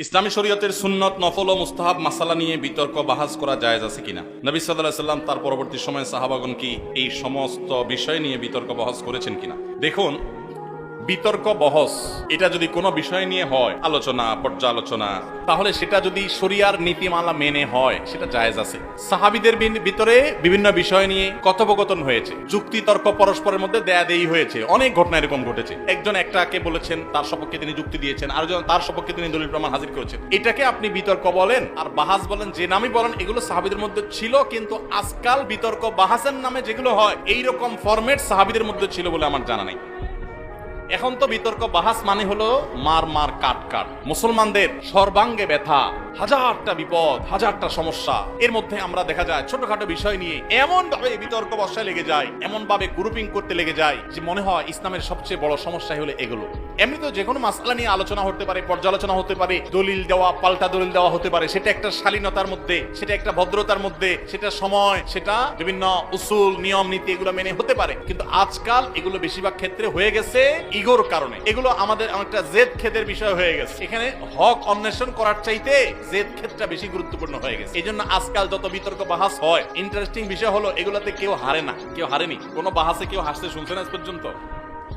ইসলামী শরীয়তের সুন্নত, নফল ও মুস্তাহাব মাসালা নিয়ে বিতর্ক বাহাস করা জায়েজ আছে কিনা? নবী সাল্লাল্লাহু আলাইহি সাল্লাম তার পরবর্তী সময়ে সাহাবাগণ কি এই সমস্ত বিষয় নিয়ে বিতর্ক বহস করেছেন কিনা? দেখুন, বিতর্ক বহস এটা যদি কোনো বিষয় নিয়ে হয়, আলোচনা পর্যালোচনা, তাহলে সেটা যদি শরিয়ার নীতিমালা মেনে হয় সেটা জায়েজ আছে। সাহাবীদের ভিতরে বিভিন্ন বিষয় নিয়ে কথোপকথন হয়েছে, যুক্তি তর্ক পরস্পরের মধ্যে দেয়াদেয়ি হয়েছে, অনেক ঘটনা এরকম ঘটেছে। একজন একটাকে বলেছেন, তার সপক্ষে তিনি যুক্তি দিয়েছেন, আরেকজন তার সপক্ষে তিনি দলিল প্রমাণ হাজির করেছেন। এটাকে আপনি বিতর্ক বলেন আর বাহাস বলেন, যে নামই বলেন, এগুলো সাহাবীদের মধ্যে ছিল। কিন্তু আজকাল বিতর্ক বাহাসের নামে যেগুলো হয়, এইরকম ফরম্যাট সাহাবীদের মধ্যে ছিল বলে আমার জানা নেই। এখন তো বিতর্ক বাহাস মানে হলো মার মার কাট কাট, মুসলমানদের সর্বাঙ্গে ব্যথা, হাজারটা বিপদ, হাজারটা সমস্যা। এর মধ্যে আমরা দেখা যায় ছোটখাটো বিষয় নিয়ে এমন ভাবে বিতর্ক বসায় লেগে যায়, এমন ভাবে গ্রুপিং করতে লেগে যায় যে মনে হয় ইসলামের সবচেয়ে বড় সমস্যাই হলো এগুলো। এমনি তো যে কোনো মাসআলা নিয়ে আলোচনা হতে পারে, পর্যালোচনা হতে পারে, দলিল দেওয়া পাল্টা দলিল দেওয়া হতে পারে। সেটা একটা শালীনতার মধ্যে, সেটা একটা ভদ্রতার মধ্যে, সেটা সময়, সেটা বিভিন্ন উসুল নিয়ম নীতি এগুলো মেনে হতে পারে। কিন্তু আজকাল এগুলো বেশিরভাগ ক্ষেত্রে হয়ে গেছে ইগোর কারণে। এগুলো আমাদের অনেকটা জেদ খেদের বিষয় হয়ে গেছে। এখানে হক অন্বেষণ করার চাইতে জেদ ক্ষেত্রটা বেশি গুরুত্বপূর্ণ হয়ে গেছে। এই জন্য আজকাল যত বিতর্ক বাহাস হয়, ইন্টারেস্টিং বিষয় হলো এগুলোতে কেউ হারে না, কেউ হারেনি। কোনো বাহাসে কেউ হাসতে শুনছেন আজ পর্যন্ত?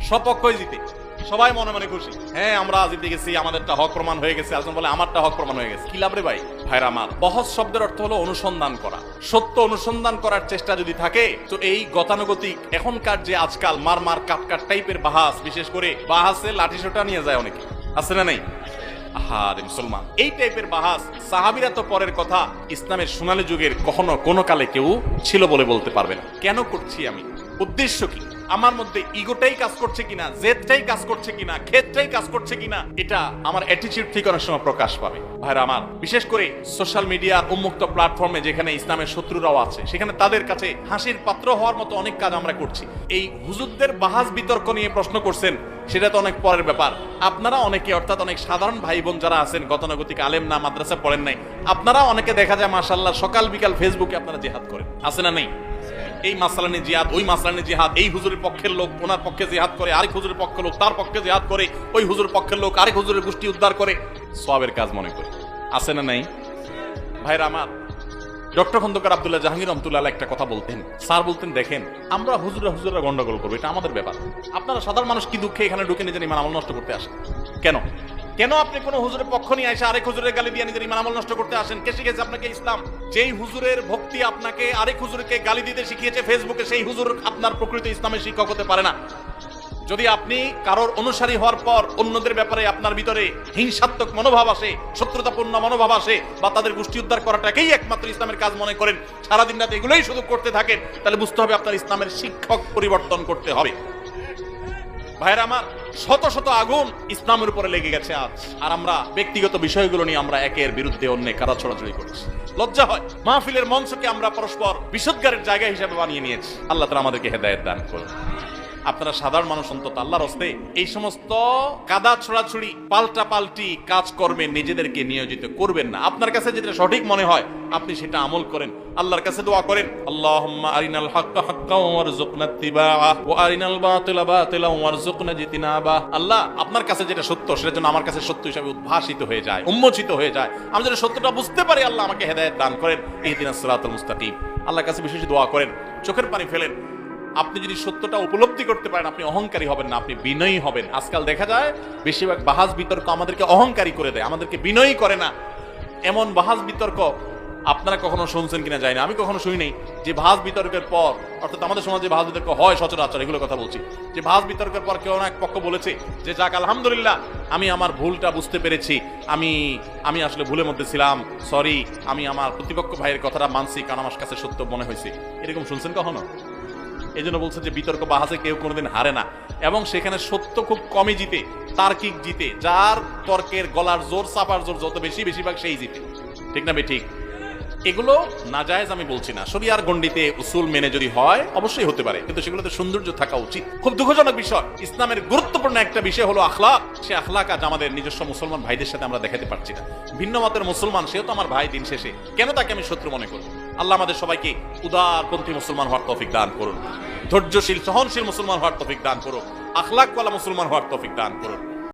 সপক্ষই জিতে, সবাই মনে মনে খুশি। হ্যাঁ, আমরা জিতে গেছি, আমাদেরটা হক প্রমাণ হয়ে গেছে। আজকে বলে আমারটা হক প্রমাণ হয়ে গেছে। কি লাভ রে ভাই? ভাইরা আমার, বহস শব্দের অর্থ হলো অনুসন্ধান করা। সত্য অনুসন্ধান করার চেষ্টা যদি থাকে, তো এই গতানুগতিক এখনকার যে আজকাল মার মার কাট কাট টাইপের বাহাস, বিশেষ করে বাহাসে লাঠিসোঁটা নিয়ে যায় অনেকে, আছে না? নেই? আহারে মুসলমান, এই টাইপের বাহাস সাহাবীরা তো পরের কথা, ইসলামের সোনালী যুগের কখনো কোনো কালে কেউ ছিল বলে বলতে পারবে না। কেন করছি আমি? উদ্দেশ্য কি? আমার মধ্যে ইগোটাই কাজ করছে কিনা, জেদটাই কাজ করছে কিনা, ক্ষেতটাই কাজ করছে কিনা, এটা আমার অ্যাটিটিউড থেকে অনেক সময় প্রকাশ পাবে। ভাইরা আমার, বিশেষ করে সোশ্যাল মিডিয়ার উন্মুক্ত প্ল্যাটফর্মে যেখানে ইসলামের শত্রুরাও আছে, সেখানে তাদের কাছে হাসির পাত্র হওয়ার মতো অনেক কাজ আমরা করছি। এই হুজুরদের বাহাস বিতর্ক নিয়ে প্রশ্ন করছেন, সেটা তো অনেক পরের ব্যাপার। আপনারা অনেকে, অর্থাৎ অনেক সাধারণ ভাই বোন যারা আছেন, গতানুগতিক আলেম না, মাদ্রাসা পড়েন নাই, আপনারা অনেকে দেখা যায় মাশাআল্লাহ সকাল বিকাল ফেসবুকে আপনারা জিহাদ করেন, আছে না? নেই? এই মাসআলা নিয়ে জিহাদ, ওই মাসআলা নিয়ে জিহাদ, এই হুজুরের পক্ষের লোক ওনার পক্ষে জিহাদ করে, আরেক হুজুরের পক্ষের লোক তার পক্ষে জিহাদ করে, ওই হুজুরের পক্ষের লোক আরেক হুজুরের গোষ্ঠী উদ্ধার করে, সওয়াবের কাজ মনে করে, আছে না? নাই? ভাইরা আমার, ডক্টর খন্দকার আব্দুল্লাহ জাহাঙ্গীর রহমতুল্লাহ একটা কথা বলতেন। স্যার বলতেন, দেখেন, আমরা হুজুরা গন্ডগোল করবো, এটা আমাদের ব্যাপার। আপনারা সাধারণ মানুষ কি দুঃখে এখানে ঢুকে নিজের ইমান আমল নষ্ট করতে আসেন? কেন কেন আপনি কোন হুজুরের পক্ষ নিয়ে এসে আরেক হুজুরের গালি দিয়ে নিজের ইমান আমল নষ্ট করতে আসেন? কে শিখেছে আপনাকে ইসলাম? যেই হুজুরের ভক্তি আপনাকে আরেক হুজুরকে গালি দিতে শিখিয়েছে ফেসবুকে, সেই হুজুর আপনার প্রকৃত ইসলামের শিক্ষক হতে পারে না। যদি আপনি কারোর অনুসারী হওয়ার পর অন্যদের ব্যাপারে আপনার ভিতরে হিংসাত্মক মনোভাব আসে, শত্রুতাপূর্ণ মনোভাব আসে, বা তাদের গোষ্ঠী উদ্ধার করাটাকেই একমাত্র ইসলামের কাজ মনে করেন, সারাদিন রাত এগুলোই শুধু করতে থাকেন, তাহলে বুঝতে হবে আপনার ইসলামের শিক্ষক পরিবর্তন করতে হবে। ভাইরা আমার, শত শত আগুন ইসলামের উপরে লেগে গেছে আজ, আর আমরা ব্যক্তিগত বিষয়গুলো নিয়ে আমরা একের বিরুদ্ধে অন্য কারা ছড়াছড়ি করছি। লজ্জা হয়। মাহফিলের মঞ্চকে আমরা পরস্পর বিশুদ্ধারের জায়গা হিসেবে বানিয়ে নিয়েছি। আল্লাহ তাআলা আমাদেরকে হেদায়েত দান করুন। আপনারা সাধারণ মানুষ অন্তত আল্লাহর হস্তে এই সমস্ত কাদা ছড়াছড়ি, পাল্টা পাল্টি কাজকর্মে নিজেদেরকে নিয়োজিত করবেন না। আপনার কাছে যেটা সঠিক মনে হয় আপনি সেটা আমল করেন। আল্লাহর কাছে দোয়া করেন, আল্লাহুম্মা আরিনাল হাক্কা হাক্কাও ওয়ারযুকনা ইত্তিবাআ ওয়া আরিনাল বাতিলা বাতিলাও ওয়ারযুকনা জিতনাবা। আল্লাহ, আপনার কাছে যেটা সত্য সেটা যেন আমার কাছে সত্য হিসেবে উদ্ভাসিত হয়ে যায়, উন্মোচিত হয়ে যায়। আমি যেন সত্যটা বুঝতে পারি, আল্লাহ আমাকে হেদায়েত দান করেন। ইহদিনাস সিরাতাল মুস্তাকিম। আল্লাহর কাছে বিশেষ দোয়া করেন, চোখের পানি ফেলেন। আপনি যদি সত্যটা উপলব্ধি করতে পারেন, আপনি অহংকারী হবেন না, আপনি বিনয়ী হবেন। আজকাল দেখা যায় বেশিরভাগ বাহাস বিতর্ক আমাদেরকে অহংকারী করে দেয়, আমাদেরকে বিনয়ী করে না। এমন বাহাস বিতর্ক আপনারা কখনো শুনছেন কিনা জানি না, আমি কখনো শুনি নাই যে বাহাস বিতর্কের পর, অর্থাৎ আমাদের সমাজে বাহাস বিতর্ক হয় সচরাচর, এগুলো কথা বলছি, যে বাহাস বিতর্কের পর কেউ না এক পক্ষ বলেছে যে যাক আলহামদুলিল্লাহ, আমি আমার ভুলটা বুঝতে পেরেছি, আমি আসলে ভুলের মধ্যে ছিলাম, সরি, আমি আমার প্রতিপক্ষ ভাইয়ের কথাটা মানছি, কারণ আমার কাছে সত্য মনে হয়েছে। এরকম শুনছেন কখনো? এই জন্য বলছে যে বিতর্ক বাহাসে কেউ কোনোদিন হারে না, এবং সেখানে সত্য খুব কমই জিতে, তার্কিক জিতে। যার তর্কের গলার জোর, চাপার জোর যত বেশি, বেশিরভাগ সেই জিতে। ঠিক না ঠিক? এগুলো নাজায়েজ আমি বলছি না। শরিয়ার গণ্ডিতে উসুল মেনে যদি হয় অবশ্যই হতে পারে, কিন্তু সেগুলোতে সৌন্দর্য থাকা উচিত। খুব দুঃখজনক বিষয়, ইসলামের গুরুত্বপূর্ণ একটা বিষয় হলো আখলাক। সে আখলাক আজ আমাদের নিজস্ব মুসলমান ভাইদের সাথে আমরা দেখাতে পারছি না। ভিন্ন মতের মুসলমান, সেও তো আমার ভাই, দিন শেষে কেন তাকে আমি শত্রু মনে করব? আল্লাহ আমাদের সবাইকে উদারপন্থী মুসলমান হওয়ার তৌফিক দান করুন, ধৈর্যশীল সহনশীল মুসলমান হওয়ার তৌফিক দান করুন, আখলাকওয়ালা মুসলমান হওয়ার তৌফিক দান করুন।